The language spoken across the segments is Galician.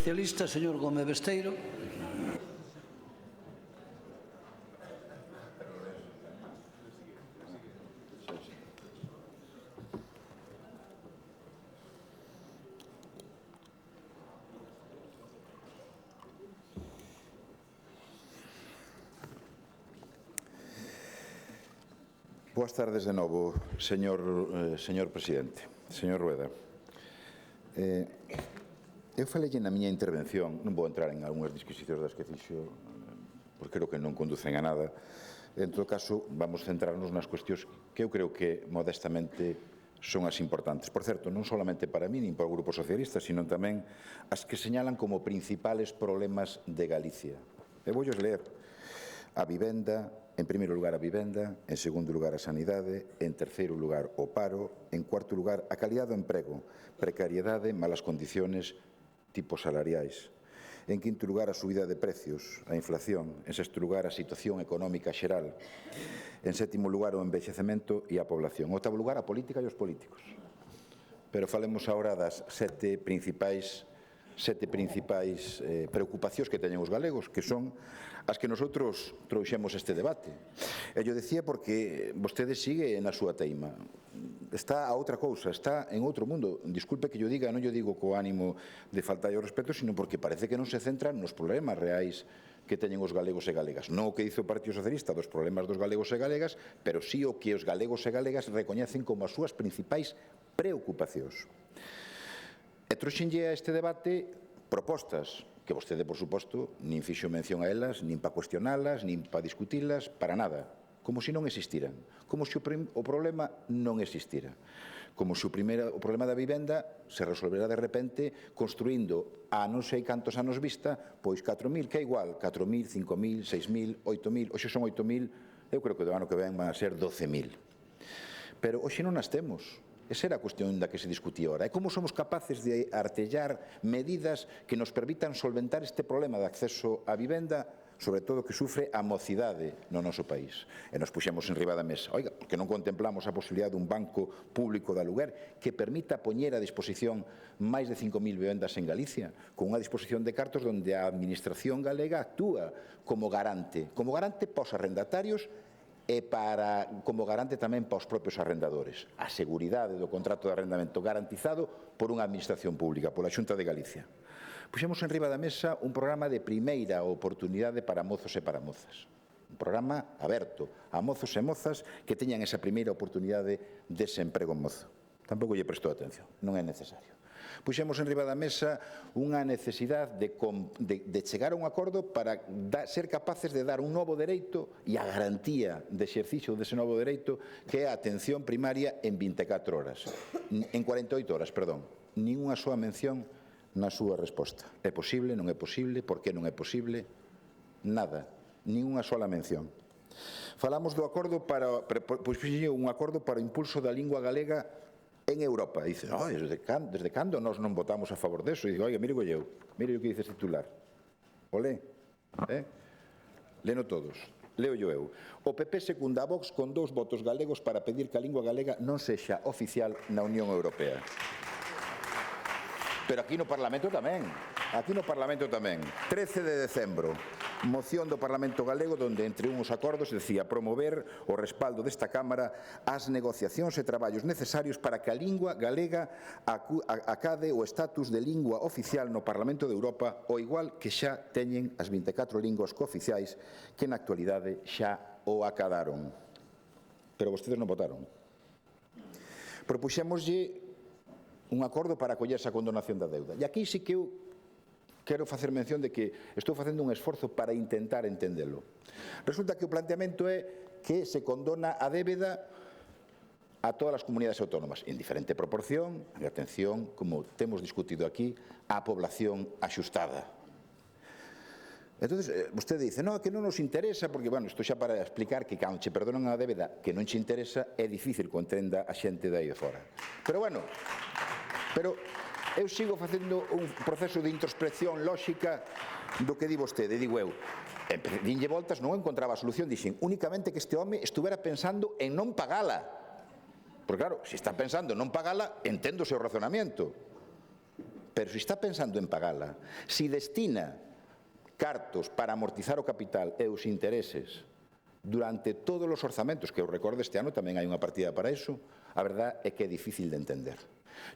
Socialista, señor Gómez Besteiro. Boas tardes de novo, señor presidente. Señor Rueda, eu falei na miña intervención, non vou entrar en algunhas disquisicións das que fixo, porque creo que non conducen a nada. En todo caso, vamos centrarnos nas cuestións que eu creo que, modestamente, son as importantes. Por certo, non solamente para mí, nin para o Grupo Socialista, sino tamén as que señalan como principales problemas de Galicia. E voulles ler a vivenda. En primeiro lugar, a vivenda, en segundo lugar, a sanidade, en terceiro lugar, o paro, en cuarto lugar, a calidade do emprego, precariedade, malas condiciones, tipos salariais. En quinto lugar, a subida de precios, a inflación. En sexto lugar, a situación económica xeral. En sétimo lugar, o envexecemento e a población. En octavo lugar, a política e os políticos. Pero falemos agora das sete principais preocupacións que teñen os galegos, que son as que nosotros trouxemos este debate. E yo decía porque vostede sigue na súa teima. Está a outra cousa, está en outro mundo. Disculpe que yo diga, non yo digo co ánimo de faltar o respeto, sino porque parece que non se centran nos problemas reais que teñen os galegos e galegas. Non o que dice o Partido Socialista dos problemas dos galegos e galegas, pero sí o que os galegos e galegas recoñecen como as súas principais preocupacións. E trouxenlle a este debate propostas que vostede, por suposto, nin fixo mención a elas, nin para cuestionalas, nin para discutilas, para nada. Como se non existiran. Como se o problema non existira. Como se o problema da vivenda se resolverá de repente construindo a non sei cantos anos vista, pois 4.000, que é igual, 4.000, 5.000, 6.000, 8.000, hoxe son 8.000, eu creo que do ano que ven van a ser 12.000. Pero hoxe non as temos. Esa era a cuestión da que se discutía ahora. É como somos capaces de artellar medidas que nos permitan solventar este problema de acceso á vivenda, sobre todo que sufre a mocidade no noso país. E nos puxemos en riba da mesa. Oiga, porque non contemplamos a posibilidade dun banco público de aluguer que permita poñer a disposición máis de 5.000 vivendas en Galicia, con unha disposición de cartos onde a Administración galega actúa como garante para os arrendatarios e como garante tamén para os propios arrendadores. A seguridade do contrato de arrendamento garantizado por unha administración pública, pola Xunta de Galicia. Puxemos en riba da mesa un programa de primeira oportunidade para mozos e para mozas. Un programa aberto a mozos e mozas que teñan esa primeira oportunidade dese emprego mozo. Tampouco lle prestou atención, non é necesario. Puxemos en riba da mesa unha necesidade de chegar a un acordo para ser capaces de dar un novo dereito e a garantía de exercicio dese novo dereito, que é a atención primaria en 24 horas. En 48 horas, perdón. Nin unha soa mención na súa resposta. É posible, non é posible, por que non é posible? Nada. Nin unha sola mención. Falamos do acordo un acordo para o impulso da lingua galega en Europa. Dice, desde cando nós non votamos a favor deso? E digo, oiga, mire o que dice titular. O lé, leno todos. Leo eu. O PP secunda a Vox con 2 votos galegos para pedir que a lingua galega non sexa oficial na Unión Europea. Pero aquí no Parlamento tamén. 13 de decembro. Moción do Parlamento Galego donde, entre uns acordos, decía promover o respaldo desta Cámara ás negociacións e traballos necesarios para que a lingua galega acade o estatus de lingua oficial no Parlamento de Europa, o igual que xa teñen as 24 linguas cooficiais que na actualidade xa o acadaron. Pero vostedes non votaron. Propuxémoslle un acordo para acollerse a condonación da deuda. E aquí sí que eu quero facer mención de que estou facendo un esforzo para intentar entendelo. Resulta que o planteamento é que se condona a débeda a todas as comunidades autónomas, en diferente proporción, e atención, como temos discutido aquí, á población axustada. Entonces, vostede dice, no, que non nos interesa, porque, bueno, isto xa para explicar que cando che perdonan a débeda que non che interesa, é difícil que o entenda a xente de aí de fora. Pero, bueno, eu sigo facendo un proceso de introspección lóxica do que di vostede. Digo eu, dinlle voltas, non encontraba a solución, dixen, únicamente que este home estuvera pensando en non pagala. Porque claro, se está pensando en non pagala, entendo o seu razonamiento. pero se está pensando en pagala, se destina cartos para amortizar o capital e os intereses durante todos os orzamentos, que eu recordo este ano tamén hai unha partida para iso, a verdade é que é difícil de entender.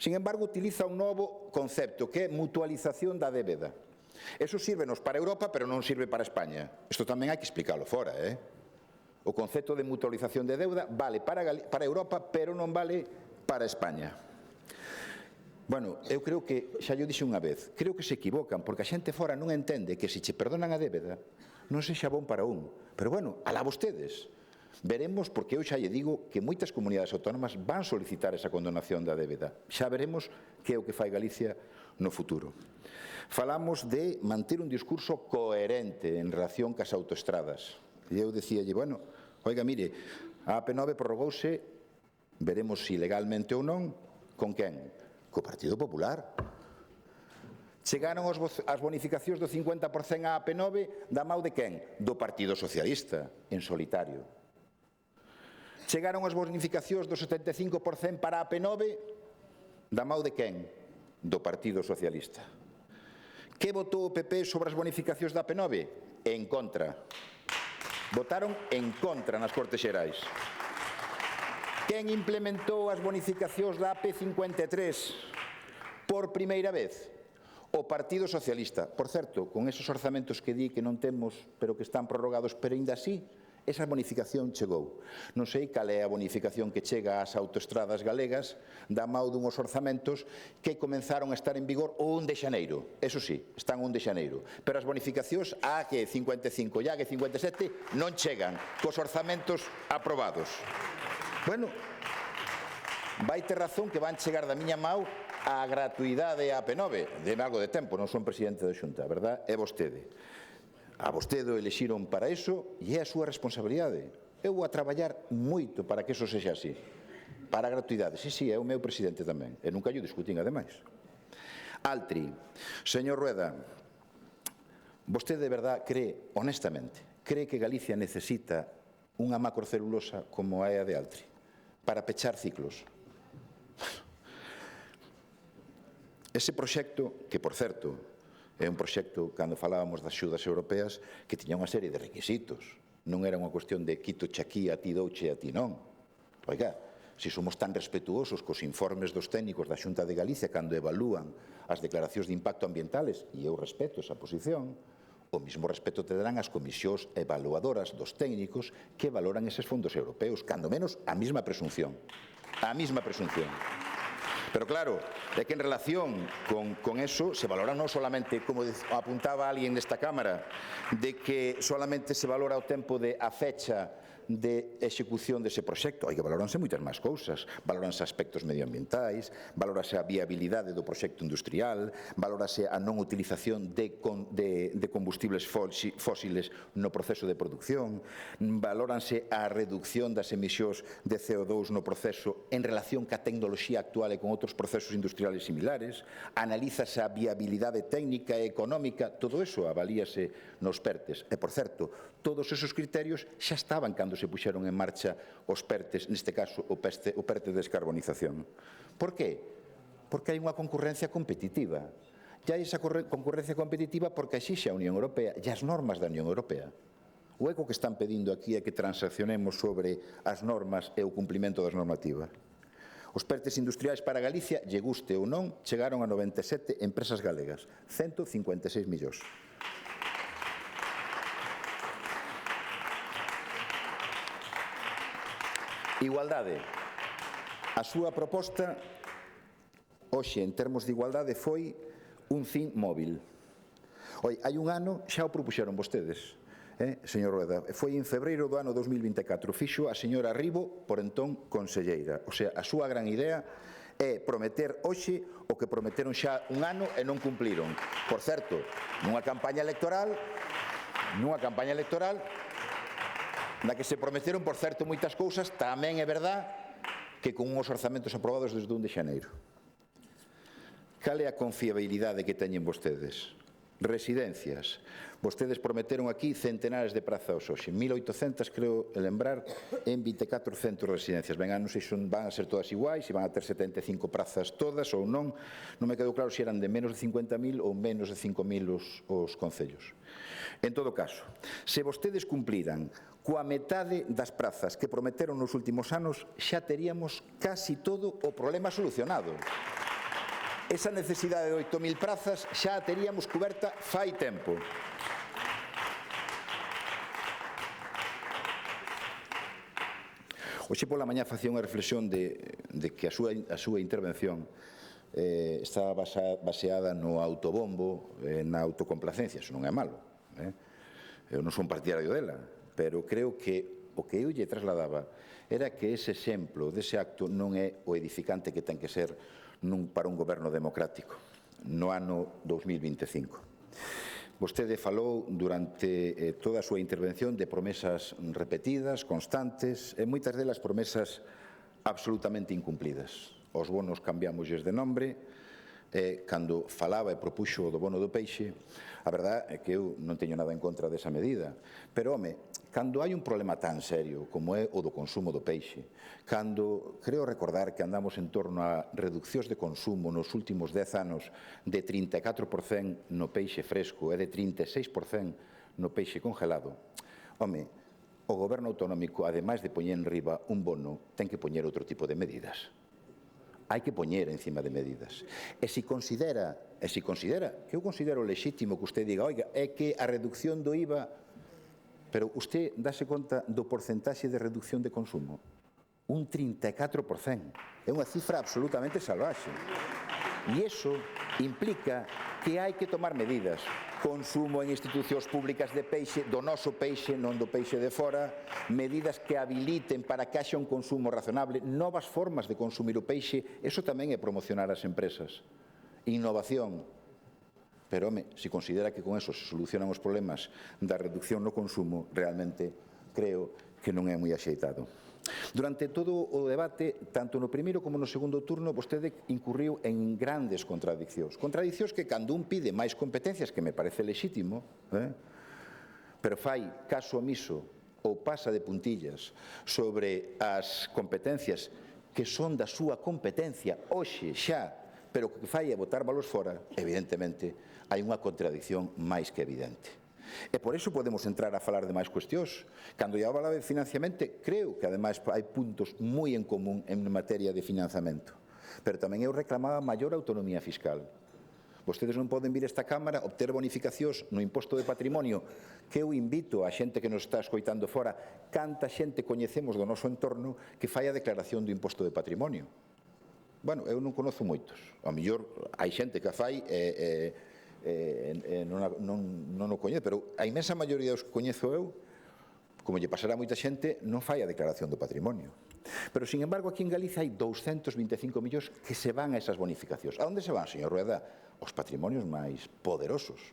Sin embargo, utiliza un novo concepto que é mutualización da débeda. Eso sírvenos para Europa, pero non sirve para España. Isto tamén hai que explicarlo fora, O concepto de mutualización de deuda vale para Europa, pero non vale para España. Bueno, eu creo que, xa llo dixo unha vez, creo que se equivocan, porque a xente fora non entende que se che perdonan a débeda, non sexa bon para un. Pero bueno, alá vostedes. Veremos, porque eu xa lle digo que moitas comunidades autónomas van solicitar esa condonación da débeda. Xa veremos que é o que fai Galicia no futuro. Falamos de manter un discurso coherente en relación cas autoestradas. E eu dicíalle, bueno, oiga, mire, a AP9 prorrogouse, veremos se legalmente ou non, con quen? Co Partido Popular. Chegaron as bonificacións do 50% á AP9 da mau de quen? Do Partido Socialista, en solitario. Chegaron as bonificacións do 75% para a AP9 da mau de quen? Do Partido Socialista. Que votou o PP sobre as bonificacións da AP9? En contra. Votaron en contra nas Cortes Xerais. Quen implementou as bonificacións da AP53 por primeira vez? O Partido Socialista. Por certo, con esos orzamentos que di que non temos, pero que están prorrogados, pero ainda así, esa bonificación chegou. Non sei cal é a bonificación que chega ás autoestradas galegas da mau dunhos orzamentos que comenzaron a estar en vigor o 1 de xaneiro. Eso sí, están o 1 de xaneiro. Pero as bonificacións a que 55 e a que 57 non chegan cos orzamentos aprobados. Bueno, vai ter razón que van chegar da miña mau a gratuidade a AP9. Deme algo de tempo, non son presidente da Xunta, verdad? É vostede. A vostede o elexiron para iso e é a súa responsabilidade. Eu vou a traballar moito para que iso sexa así. Para a gratuidade, sí, é o meu presidente tamén. E nunca yo discutín, ademais. Altri, señor Rueda, vostede de verdad cree, honestamente, cree que Galicia necesita unha macrocelulosa como a de Altri para pechar ciclos? Ese proxecto, que, por certo, é un proxecto, cando falábamos das axudas europeas, que tiña unha serie de requisitos. Non era unha cuestión de quito che aquí, a ti douche, a ti non. Oiga, se somos tan respetuosos cos informes dos técnicos da Xunta de Galicia cando evalúan as declaracións de impacto ambientales, e eu respeto esa posición, o mismo respeto terán as comisións evaluadoras dos técnicos que valoran eses fondos europeos, cando menos a mesma presunción. A mesma presunción. Pero claro, é que en relación con eso se valora non solamente, como apuntaba alguén nesta Cámara, de que solamente se valora o tempo de a fecha de execución dese proxecto. Hai que valoranse moitas máis cousas. Valoranse aspectos medioambientais, valorase a viabilidade do proxecto industrial, valorase a non utilización de combustibles fósiles no proceso de produción, valóranse a reducción das emisións de CO2 no proceso en relación ca tecnoloxía actual e con outros procesos industriales similares, analízase a viabilidade técnica e económica, todo iso avalíase nos PERTES. E, por certo, todos esos criterios xa estaban cando se puxeron en marcha os PERTES, neste caso o PERTE de descarbonización. Por qué? Porque hai unha concurrencia competitiva. E hai esa concurrencia competitiva porque exixe a Unión Europea e as normas da Unión Europea. O eco que están pedindo aquí é que transaccionemos sobre as normas e o cumprimento das normativas. Os PERTES industriais para Galicia, lle guste ou non, chegaron a 97 empresas galegas, 156 millóns. Igualdade. A súa proposta, hoxe, en termos de igualdade, foi un CIN móvil. Hai un ano xa o propuxeron vostedes, señor Rueda. Foi en febreiro do ano 2024. Fixo a señora Ribo, por entón conselleira. O sea, a súa gran idea é prometer hoxe o que prometeron xa un ano e non cumpliron. Por certo, nunha campaña electoral na que se prometeron, por certo, moitas cousas, tamén é verdad que con uns orzamentos aprobados desde 1 de xaneiro. Cal é a confiabilidade que teñen vostedes Residencias. Vostedes prometeron aquí centenares de prazas hoxe, 1.800, creo lembrar, en 24 centros de residencias. Venga, non sei se van a ser todas iguais, se van a ter 75 prazas todas ou non. Non me quedou claro se eran de menos de 50.000 ou menos de 5.000 os concellos. En todo caso, se vostedes cumpliran coa metade das prazas que prometeron nos últimos anos, xa teríamos casi todo o problema solucionado. Esa necesidade de 8.000 prazas xa a teríamos cuberta fai tempo. Hoxe pola mañá facía unha reflexión de que a súa intervención está baseada no autobombo, na autocomplacencia. Iso non é malo. Eu non son partidario dela, pero creo que o que eu lle trasladaba era que ese exemplo dese acto non é o edificante que ten que ser para un goberno democrático no ano 2025. Vostede falou durante toda a súa intervención de promesas repetidas, constantes, e moitas delas promesas absolutamente incumplidas. Os bonos cambiámosles de nombre, cando falaba e propuxo do bono do peixe, a verdade é que eu non teño nada en contra desa medida, pero, home, cando hai un problema tan serio como é o do consumo do peixe, cando creo recordar que andamos en torno a reduccións de consumo nos últimos 10 anos de 34% no peixe fresco e de 36% no peixe congelado, home, o goberno autonómico, ademais de poñer en riba un bono, ten que poñer outro tipo de medidas. Hai que poñer encima de medidas. E se considera, que eu considero lexítimo que usted diga, oiga, é que a reducción do IVA, pero usted dáse conta do porcentaxe de reducción de consumo? Un 34%. É unha cifra absolutamente salvaxe. E iso implica que hai que tomar medidas. Consumo en institucións públicas de peixe, do noso peixe, non do peixe de fora, medidas que habiliten para que haxa un consumo razonable, novas formas de consumir o peixe, eso tamén é promocionar as empresas. Innovación. Pero, home, se considera que con eso se solucionan os problemas da reducción no consumo, realmente creo que non é moi axeitado. Durante todo o debate, tanto no primeiro como no segundo turno, vostede incurriu en grandes contradiccións. Contradiccións que, cando un pide máis competencias, que me parece lexítimo, pero fai caso omiso ou pasa de puntillas sobre as competencias que son da súa competencia hoxe xa, pero que fai é botar valores fora, evidentemente, hai unha contradicción máis que evidente. E por iso podemos entrar a falar de máis cuestións. Cando lle falaba de financiamento, creo que ademais hai puntos moi en común en materia de financiamento. Pero tamén eu reclamaba maior autonomía fiscal. Vostedes non poden vir a esta Cámara obter bonificacións no imposto de patrimonio, que eu invito a xente que nos está escoitando fora, canta xente coñecemos do noso entorno que fai a declaración do imposto de patrimonio. Bueno, eu non conozo moitos. A mellor hai xente que a fai non o coñece, pero a inmensa maioría dos que coñezo eu, como lle pasará a moita xente, non fai a declaración do patrimonio. Pero, sin embargo, aquí en Galiza hai 225 millóns que se van a esas bonificacións. A onde se van, señor Rueda? Os patrimonios máis poderosos.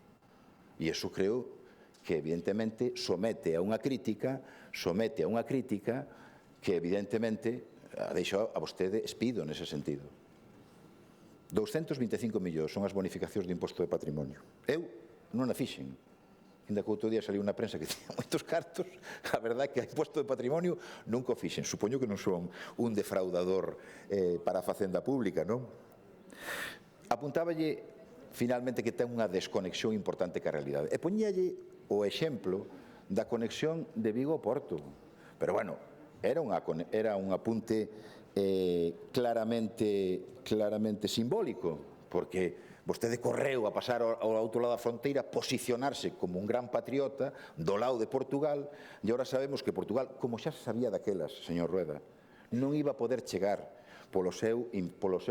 E iso creo que, evidentemente, somete a unha crítica que, evidentemente, deixa a vostede espido nese sentido. 225 millóns son as bonificacións de imposto de patrimonio. Eu non a fixen. Ainda que outro día saliu na prensa que tiña moitos cartos, a verdade é que a imposto de patrimonio nunca o fixen. Supoño que non son un defraudador para a facenda pública, non? Apuntáballe, finalmente, que ten unha desconexión importante ca realidade. E poñíalle o exemplo da conexión de Vigo ao Porto. Pero, bueno, era un apunte claramente simbólico, porque vostede correu a pasar ao outro lado da fronteira, posicionarse como un gran patriota do lado de Portugal, e agora sabemos que Portugal, como xa se sabía daquelas, señor Rueda, non iba a poder chegar polo seu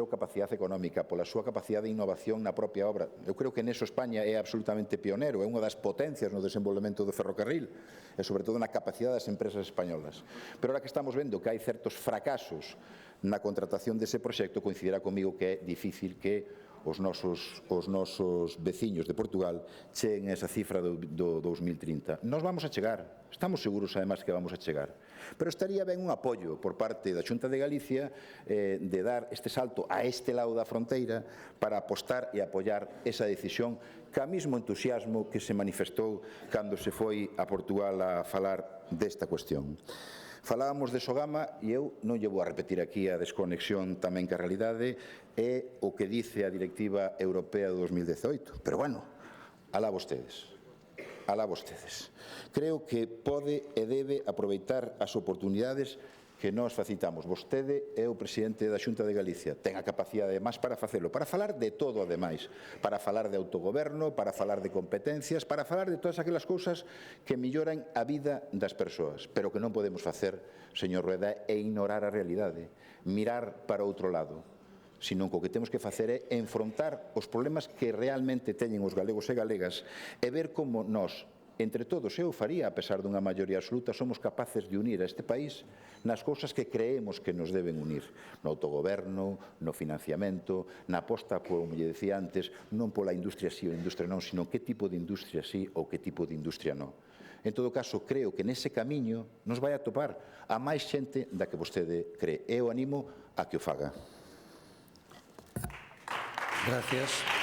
capacidade económica, pola súa capacidade de innovación na propia obra. Eu creo que neso España é absolutamente pionero, é unha das potencias no desenvolvemento do ferrocarril e, sobre todo, na capacidade das empresas españolas. Pero ahora que estamos vendo que hai certos fracasos na contratación dese proxecto, coincidirá comigo que é difícil que os nosos veciños de Portugal cheguen a esa cifra do 2030. Nós vamos a chegar, estamos seguros además que vamos a chegar, pero estaría ben un apoio por parte da Xunta de Galicia de dar este salto a este lado da fronteira para apostar e apoiar esa decisión ca mismo entusiasmo que se manifestou cando se foi a Portugal a falar desta cuestión. Falábamos de Sogama e eu non lle vou a repetir aquí a desconexión tamén que a realidade é o que dice a Directiva Europea de 2018. Pero bueno, alá vostedes. Alá vostedes. Creo que pode e debe aproveitar as oportunidades que nós facilitamos. Vostede é o presidente da Xunta de Galicia. Ten a capacidade ademais para facelo, para falar de todo ademais, para falar de autogoberno, para falar de competencias, para falar de todas aquelas cousas que melloran a vida das persoas. Pero que non podemos facer, señor Rueda, é ignorar a realidade, mirar para outro lado, senón que o que temos que facer é enfrontar os problemas que realmente teñen os galegos e galegas e ver como nós, entre todos, eu faría, a pesar dunha maioría absoluta, somos capaces de unir a este país nas cousas que creemos que nos deben unir, no autogoberno, no financiamento, na aposta, como lle decía antes, non pola industria sí ou industria non, sino que tipo de industria sí ou que tipo de industria non. En todo caso, creo que nese camiño nos vai a topar a máis xente da que vostede cree. Eu animo a que o faga. Gracias.